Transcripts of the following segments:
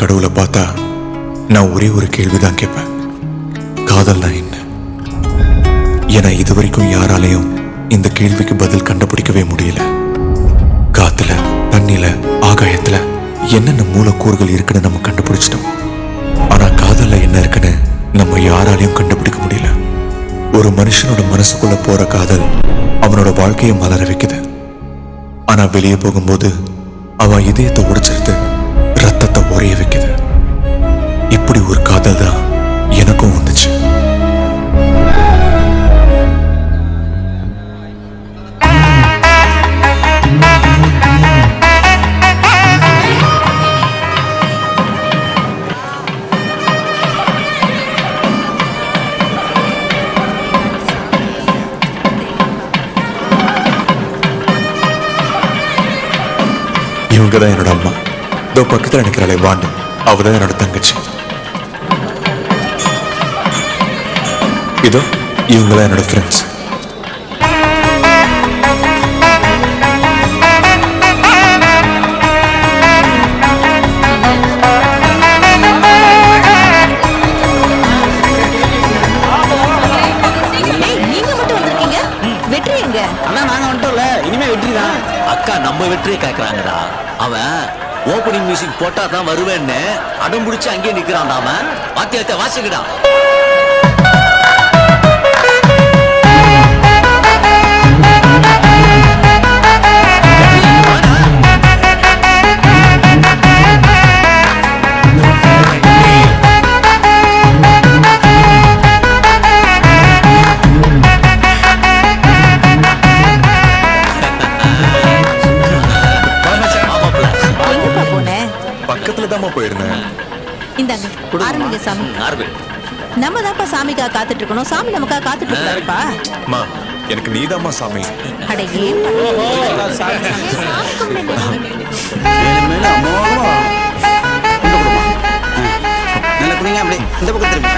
கடவுளை பார்த்தா நான் ஒரே ஒரு கேள்விதான் கேட்பேன், காதல்னா என்ன? ஏன்னா இதுவரைக்கும் யாராலையும் இந்த கேள்விக்கு பதில் கண்டுபிடிக்கவே முடியல. காத்துல, தண்ணில, ஆகாயத்துல என்னென்ன மூலக்கூறுகள் இருக்குன்னு நம்ம கண்டுபிடிச்சிட்டோம். ஆனா காதல்ல என்ன இருக்குன்னு நம்ம யாராலையும் கண்டுபிடிக்க முடியல. ஒரு மனுஷனோட மனசுக்குள்ள போற காதல் அவனோட வாழ்க்கையை மலர வைக்குது. ஆனா வெளியே போகும்போது அவன் இதயத்தை உடைச்சிருது, ரத்தத்தை உறைய வைக்குது. இப்படி ஒரு காதல் தான் எனக்கும் வந்துச்சு. இவங்க தான் என்னோட அம்மா. இதோ பக்கத்தில் நினைக்கிறாளே வாண்டு, அவதான் என்னோட தங்கச்சி. இதோ இவங்க தான் என்னோட ஃப்ரெண்ட்ஸ். அக்கா நம்ம வெற்றியை கேட்கறாங்கடா. அவன் ஓபனிங் மியூசிக் போட்டா தான் வருவேன்னு அடம் பிடிச்சு அங்கேயே நிக்கிறான். அவன் வாத்தியத்தை வாசிக்கடா. நம்ம தான்ப்பா சாமிக்கா காத்துட்டு இருக்கணும், சாமி நமக்கா காத்துட்டு இருக்காருப்பா. எனக்கு நீதாம்மா சாமி. அட ஏன் இந்த பக்கம் திரும்ப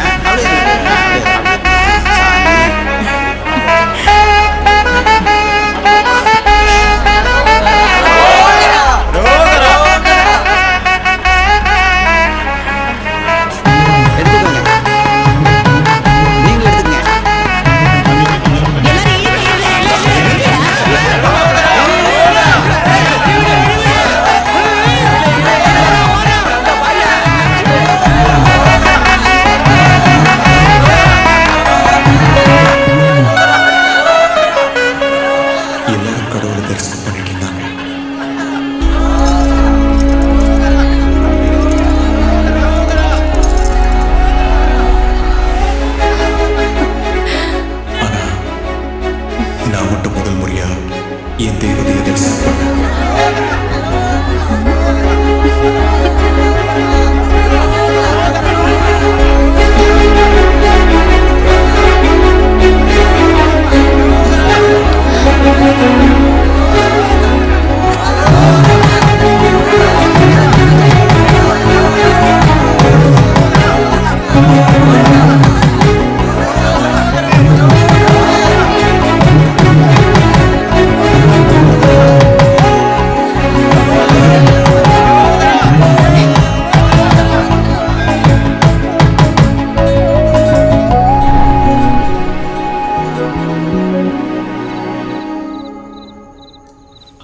என் தேவதையை தரிசனம் பண்ண.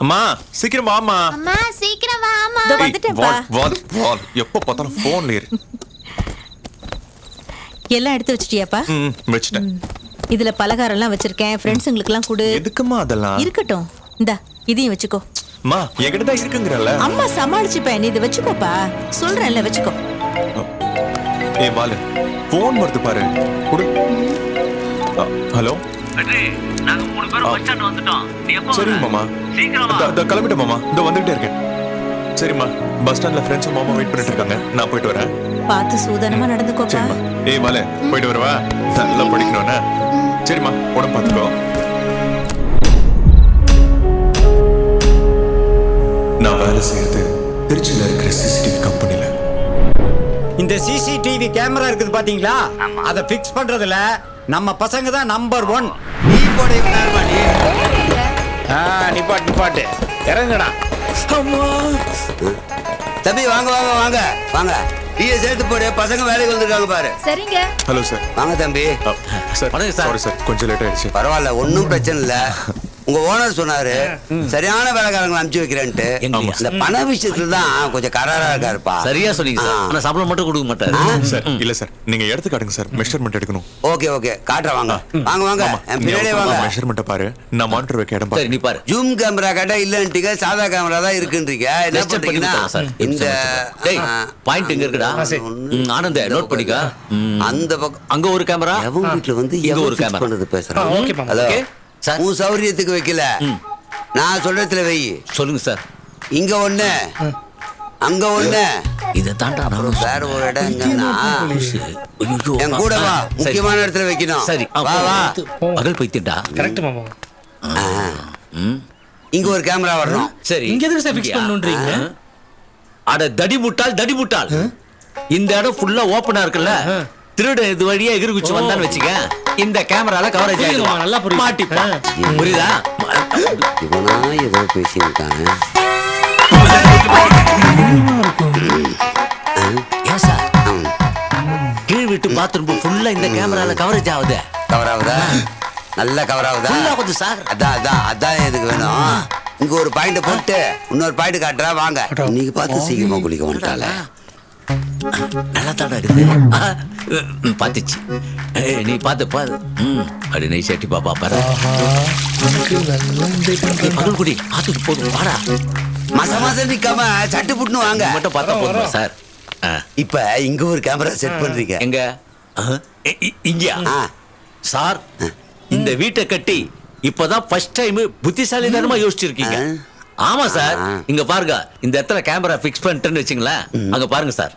அம்மா சீக்கிரம் வாமா. அம்மா சீக்கிரம் வாமா. இதோ வந்துட்டேன்ப்பா. எப்ப பார்த்தாலும் போன்ல இரு. எல்லாம் எடுத்து வச்சிட்டியாப்பா? வச்சிட்டேன். இதுல பலகாரம் எல்லாம் வச்சிருக்கேன், ஃப்ரெண்ட்ஸ்ங்களுக்கு எல்லாம் கொடு. எதுக்குமா அதெல்லாம்? இருக்கட்டும், இந்தா இதையும் வச்சுக்கோ. அம்மா என்கிட்ட தான் இருக்குங்கறல. அம்மா சமாளிச்சுப்பேன், நீ இதை வச்சுக்கோப்பா. சொல்றேன்ல வச்சுக்கோ. ஏய் பாலு, போன் வருது பாரு, கொடு. ஹலோ வெற்றி, நாங்க 3 பேரும் பஸ் ஸ்டாண்ட் வந்துட்டோம். நீ எப்போ? சரி மாமா, சீக்கிரம் வா. கிளம்பிட்டேன் மாமா, இதோ வந்துட்டே இருக்கேன். சரிம்மா, பஸ் ஸ்டாண்ட்ல ஃப்ரெண்ட்ஸ் மாமா வெயிட் பண்ணிட்டு இருக்காங்க, நான் போயிட்டு வரேன். பார்த்து சூதானமா நடந்துக்கோப்பா. சரிம்மா. ஏய் பாலு, போயிட்டு வரவா? நல்லா படிக்கணும்னா. சரிம்மா, உடம்பு பார்த்துக்கோ. நான் வேலை செய்யறது திருச்சியில் இருக்கிற சிசிடிவி கம்பெனில. இந்த சிசிடிவி கேமரா இருக்குது பாத்தீங்களா, அதை பிக்ஸ் பண்றதுல நம்ம பசங்க தான் நம்பர் 1. நீ போட நிப்பாட்டு இறங்குடா. தம்பி வாங்க வாங்க வாங்க வாங்க டீயை சேர்த்து போடு, பசங்க வேலைக்கு வந்திருக்காங்க பாரு. சரிங்க. Hello sir. வாங்க தம்பி. சார் வணக்கம் சார். சாரி சார், கொஞ்சம் லேட் ஆயிடுச்சு. பரவாயில்ல, ஒன்றும் பிரச்சனை இல்லை. உங்க ஓனர் சொன்னாரு சரியான வேலைக்காரங்களை அனுப்பிச்சு வைக்கிறேன்ட்டு. எங்கயா? இந்த பண விஷயத்துல தான் கொஞ்சம் கராரா இருக்காருப்பா. சரியா சொன்னீங்க சார். ஆனா சம்பளம் மட்டும் கொடுக்க மாட்டாரு. சார் இல்ல சார், நீங்க எடுத்து காட்டுங்க சார், மெஷர்மெண்ட் எடுக்கணும். ஓகே ஓகே காட்டுற வாங்க வாங்க வாங்க என் பின்னாடியே வாங்க. மெஷர்மெண்ட்டை பாரு, நான் மானிட்டர் வைக்க இடம் சரி பாரு. நீ பாரு. ஜூம் கேமரா கேட்டா இல்லன்ட்டீங்க, சாதா கேமரா தான் இருக்குன்றீங்க. என்ன Just check பண்ணி பண்றீங்கன்னா கொடுத்தேன் சார். இந்த டேய் பாயிண்ட் எங்க இருக்குடா? ஆனந்த நோட் பண்ணிக்க. அந்த பக்கம் அங்க ஒரு கேமரா, எவன் வீட்டுல வந்து இங்க எவன் ஒரு fix கேமரா. பண்றது பேசுறான். Hello okay sir. உன் சௌரியத்துக்கு வைக்கல, நான் சொல்றதுல வை. சொல்லுங்க சார். இங்க ஒண்ணு, அங்க ஒண்ணு. இதை தாண்டா நானும் வேற ஒரு இடம் எங்கன்னா என் கூட வா, முக்கியமான இடத்துல வைக்கணும். சரி வா வா. பகல் பைத்தியம்டா. கரெக்ட் மாமா. இங்க ஒரு கேமரா வரணும். சரி இங்க எதுக்கு சார் ஃபிக்ஸ் பண்ணணும்ன்றீங்க? அட தடி முட்டாள். இந்த இடம் ஃபுல்லா ஓபனா இருக்குல்ல, திருடன் இது வழியா எகிர்குச்சி வந்தான்னு வச்சுக்க, இந்த கேமரால கவரேஜ் ஆயிடும். நல்லா புரியுது. மாட்டிப்பான். புரியுதா? இவனா ஏதோ பேசியிருக்காங்க. ஏன் சார் கீழ் வீட்டு பாத்ரூம் ஃபுல்லா இந்த கேமரால கவரேஜ் ஆகுது. கவர் ஆகுதா? நல்ல கவர் ஆகுதா? ஃபுல்லா ஆகுது சார். அதான் எதுக்கு வேணும். இங்க ஒரு பாயிண்ட் போட்டு இன்னொரு பாயிண்ட் காட்டுறா வாங்க. இன்னைக்கு பார்த்து சீக்கிரமா குளிக்க வந்துட்டால. நல்லா தாண்டா இருக்குது. பாத்துச்சு. நீ பாத்து அப்படி நெய் சட்டி பாப்பா பாரு. பகல் குடி பாத்துட்டு போதும் வாடா. மாசம் நிக்காம சட்டு புட்டுன்னு வாங்க. மட்டும் பார்த்தா போதுமா சார்? இப்ப இங்க ஒரு கேமரா செட் பண்றீங்க. எங்க? இங்கயா சார்? இந்த வீட்டை கட்டி இப்பதான் ஃபர்ஸ்ட் டைம் புத்திசாலித்தனமா யோசிச்சிருக்கீங்க. ஆமா சார். இங்க பாருங்க, இந்த இடத்துல கேமரா பிக்ஸ் பண்ணிட்டேன்னு வச்சுங்களேன், அங்க பாருங்க சார்,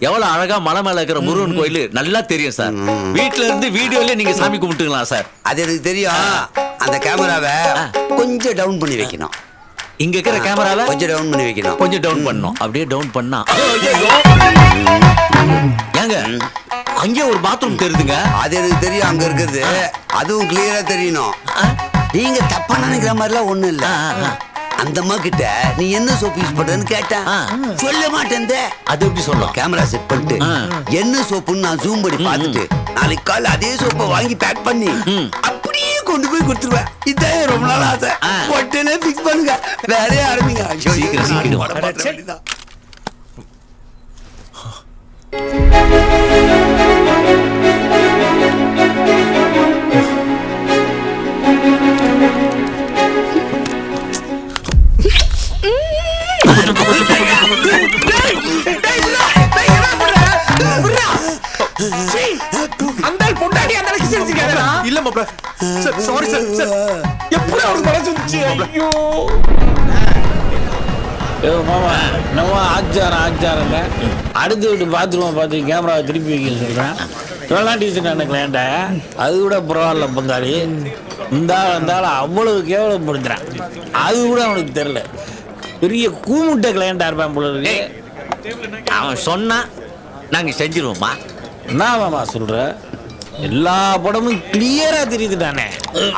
எவ்வளவு அழகா மலை மேல இருக்கிற முருகன் கோயில் நல்லா தெரியும் சார். வீட்டுல இருந்து வீடியோல நீங்க சாமி கும்பிட்டுக்கலாம் சார். அது எனக்கு தெரியும். அந்த கேமராவை கொஞ்சம் டவுன் பண்ணி வைக்கணும். இங்க இருக்கிற கேமராவை கொஞ்சம் டவுன் பண்ணி வைக்கணும். கொஞ்சம் டவுன் பண்ணணும். அப்படியே டவுன் பண்ணா ஏங்க அங்கே ஒரு பாத்ரூம் தெரியுதுங்க. அது எனக்கு தெரியும் அங்க இருக்கிறது. அதுவும் கிளியரா தெரியணும். நீங்க தப்பா நினைக்கிற மாதிரிலாம் ஒண்ணும் இல்ல. அந்த அம்மா கிட்ட நீ என்ன சோப்பு யூஸ் பண்றன்னு கேட்டேன், சொல்ல மாட்டேன். அது எப்படி சொல்லலாம்? கேமரா செட் பண்ணிட்டு என்ன சோப்புன்னு நான் ஜூம் பண்ணி பார்த்துட்டு நாளைக்கு காலைல அதே சோப்பை வாங்கி பேக் பண்ணி அப்படியே கொண்டு போய் கொடுத்துருவேன். இதான் ரொம்ப நாள் ஆசை. உடனே பிக்ஸ் பண்ணுங்க, வேலையே ஆரம்பிங்க. சீக்கிரம். அந்த பொண்டாடி அந்த அளவுக்கு சிரிச்சிருக்காரா? இல்ல மாப்ள சார், சாரி சார். எப்படி அவருக்கு மனசு வந்துச்சு? ஐயோ மாமா, நம்ம ஆச்சாரம் அடுத்து விட்டு பாத்ரூம் பார்த்து கேமராவை திருப்பி வைக்க சொல்றேன். இதெல்லாம் டீசன் எனக்கு வேண்டா. அது கூட பரவாயில்ல பங்காளி. இருந்தாலும் அவ்வளவு கேவலப்படுத்துறான். அது கூட அவனுக்கு தெரியல. பெரிய கூமுட்டை கிளையண்டா இருப்பான் போல இருக்கு. அவன் சொன்னா நாங்க செஞ்சிருவோமா? என்ன மாமா சொல்ற? எல்லா படமும் கிளியரா தெரியுதுட்டானே.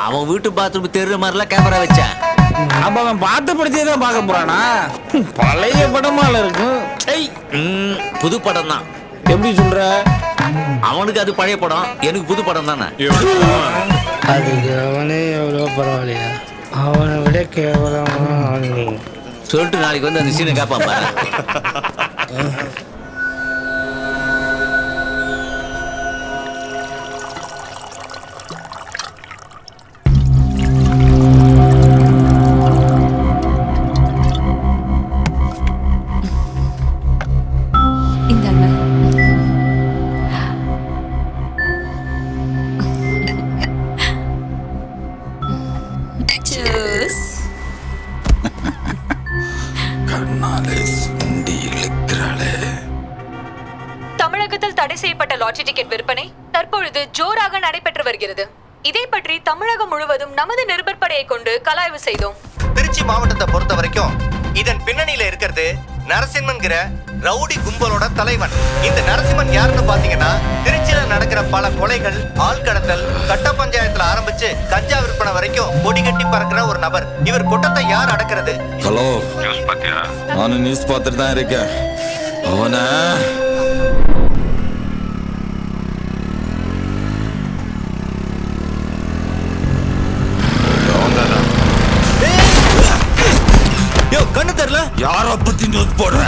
அவன் வீட்டு பாத்ரூம் தெரியுற மாதிரிலாம் கேமரா வச்சேன். அப்ப அவன் பார்த்த படத்தையே தான் பார்க்க போறானா? பழைய படமால இருக்கும். புது படம் தான். எப்படி சொல்ற? அவனுக்கு அது பழைய படம், எனக்கு புது படம் தானே. அதுக்கு அவனே எவ்வளோ பரவாயில்லையா? அவனை விட கேவலமா நீ. சொல்லிட்டு நாளைக்கு வந்து அந்த சீனை கேட்பான் பாரு. தமிழகத்தில் தடை செய்யப்பட்ட லாட்டரி டிக்கெட் விற்பனை தற்பொழுது ஜோராக நடைபெற்று வருகிறது. இதை பற்றி தமிழகம் முழுவதும் நமது நிருபர் படையை கொண்டு கலாய்வு செய்தோம். திருச்சி மாவட்டத்தை பொறுத்த வரைக்கும் இதன் பின்னணியில இருக்கிறது நரசிம்மன்கிற ரவுடி கும்பலோட தலைவன். இந்த நரசிம்மன் யாருன்னு பாத்தீங்கன்னா திருச்சியில நடக்கிற பல கொலைகள், ஆள் கடத்தல், கட்ட பஞ்சாயத்துல ஆரம்பிச்சு கஞ்சா விற்பனை வரைக்கும் கொடி கட்டி பறக்கிற ஒரு நபர். இவர் கூட்டத்தை யார் அடக்கிறது? ஹலோ, நானும் நியூஸ் பார்த்துட்டு தான் இருக்கேன். அவன கண்ணு தெரியல. யார பத்தி நியூஸ் போடுற?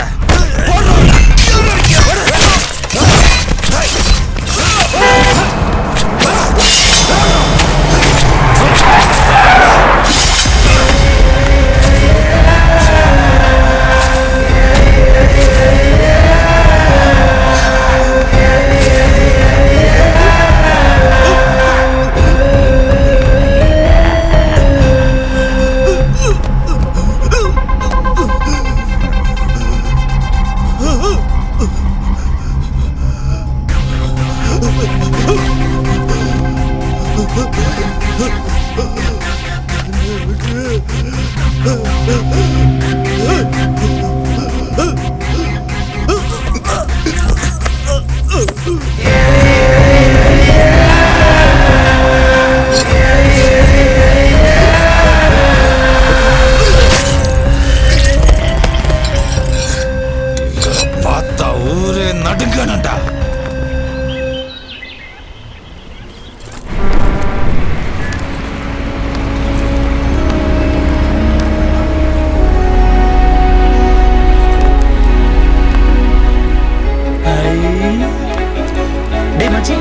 பார்த்தா ஊரே நடுங்கணும்டா. டேய் மச்சி,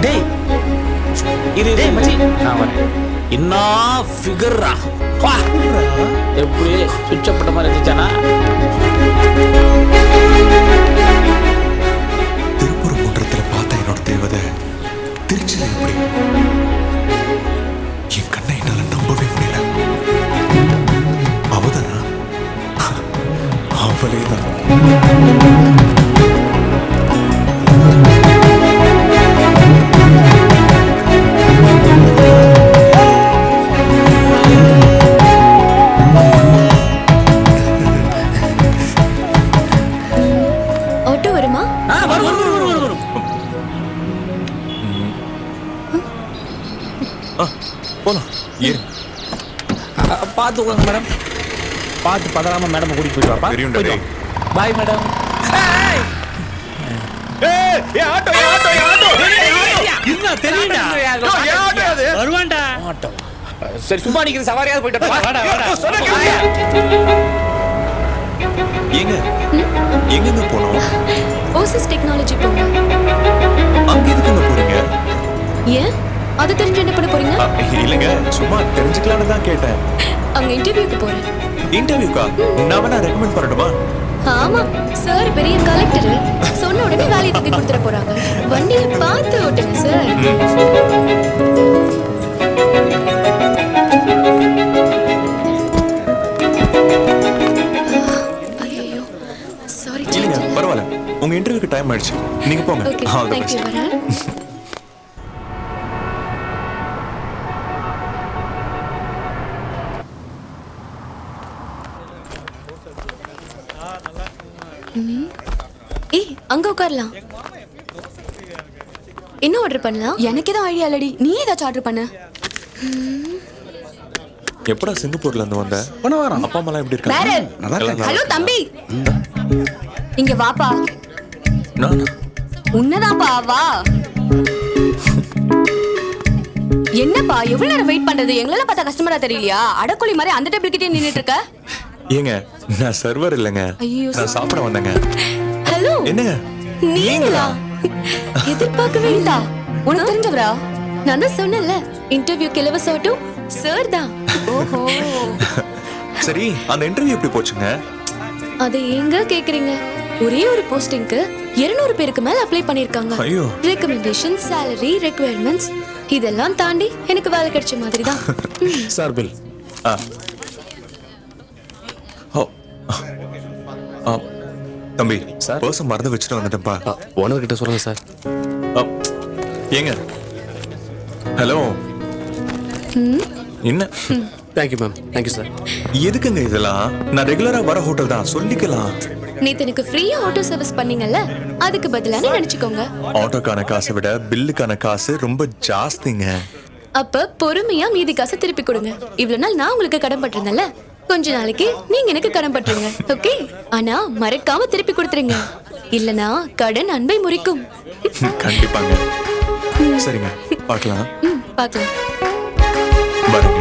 டேய் இரு டேய் மச்சி, நான் வரேன். என்ன ஃபிகர்ரா, வா. எப்படி சுவிட்ச் பண்ண மாதிரி இருந்துச்சானா? திருப்பூர் குன்றத்துல பார்த்த என்னோட தேவதை திருச்சியில எப்படி? என் கண்ணை என்னால நம்பவே முடியல. அவதானா? அவளேதான். ஆட்டோ வருமா? வரும். போலாம் ஏறு. பார்த்து விடுங்க மேடம், பார்த்து பதறாம மேடம் கூட்டிட்டு போயிட்டு வாப்பா. தெரியும்டா டேய். Bye madam. வருவான்டா. ஆட்டோ. சரி சும்மா நிக்கிறது சவாரியாவது போயிட்டு வாடா வாடா. எங்க எங்க போனோம்? ஓசிஸ் டெக்னாலஜி போங்க. அங்க எதுக்குங்க போறீங்க? ஏன்? அது தெரிஞ்சு என்ன பண்ண போறீங்க? இல்லங்க, சும்மா தெரிஞ்சுக்கலாம்னு தான் கேட்டேன். அங்க இன்டர்வியூக்கு போறேன். இன்டர்வியூக்கா? நான் வேணா ரெக்கமெண்ட் பண்ணட்டுமா? ஆமா, சார் பெரிய கலெக்டர். சொன்ன உடனே வேலையை தூக்கி கொடுத்துட போறாங்க. வண்டியை பார்த்து ஓட்டுங்க சார். ஐயோ, சாரி. இல்லங்க, பரவாயில்ல. உங்க இன்டர்வியூக்கு டைம் ஆயிடுச்சு. நீங்க போங்க. Okay, all the thank you. Best. வரேன். ஏய், அங்க உட்காரலாம். என்ன ஆர்டர் பண்ணலாம்? எனக்கு எதுவும் ஐடியா இல்லடி, நீ ஏதாச்சும் ஆர்டர் பண்ணு. எப்படா சிங்கப்பூர்ல இருந்து வந்த? அப்பா அம்மா எல்லாம் எப்படி வேற. இருக்காங்க? ஹலோ தம்பி, இங்க வாப்பா. நானா? உன்னதாப்பா, வா. என்னப்பா எவ்வளவு நேரம் வெயிட் பண்றது? எங்களெல்லாம் பார்த்தா கஸ்டமரா தெரியலையா? அடக்கொலி மாதிரி அந்த டேபிள் கிட்டே நின்னுட்டு இருக்க. ஏங்க, நான் சர்வர் இல்லங்க. ஐயோ, நான் சாப்பிட வந்தேங்க. ஹலோ, என்னங்க நீங்களா? எதிர்பார்க்கவே இல்ல. உனக்கு தெரிஞ்சவரா? நான் தான் சொன்னேன்ல, இன்டர்வியூக்கு இலவச ஆட்டோ சார் தான். ஓஹோ. சரி, அந்த இன்டர்வியூ எப்படி போச்சுங்க? அதை எங்க கேக்குறீங்க? ஒரே ஒரு போஸ்டிங்க்கு 200 பேருக்கு மேல அப்ளை பண்ணிருக்காங்க. ஐயோ. ரெக்கமெண்டேஷன், salary, requirements இதெல்லாம் தாண்டி எனக்கு வேலை கிடைச்ச மாதிரி தான். Sir bill. ஆ. ஓ. ஆ. தம்பி, சார். பர்ஸ் மறந்து வச்சுட்டு வந்துட்டேன்ப்பா. ஓனர் கிட்ட சொல்லுங்க சார். ஏங்க, ஹலோ. என்ன தேங்க்யூ மேம், தேங்க்யூ சார். எதுக்குங்க இதெல்லாம்? நான் ரெகுலரா வர ஹோட்டல் தான், சொல்லிக்கலாம். நேத்து எனக்கு ஃப்ரீயா ஆட்டோ சர்வீஸ் பண்ணீங்கல்ல, அதுக்கு பதிலான நினைச்சுக்கோங்க. ஆட்டோக்கான காசை விட பில்லுக்கான காசு ரொம்ப ஜாஸ்திங்க. அப்ப பொறுமையா மீதி காசை திருப்பி கொடுங்க. இவ்வளவு நாள் நான் உங்களுக்கு கடன் பட்டிருந்தேன்ல, கொஞ்ச நாளைக்கு நீங்க எனக்கு கடன் பட்டுருங்க. ஓகே? ஆனா மறக்காம திருப்பி கொடுத்துருங்க, இல்லனா கடன் அன்பை முறிக்கும். கண்டிப்பாங்க. சரிங்க, பார்க்கலாம். பார்க்கலாம். பாருங்க.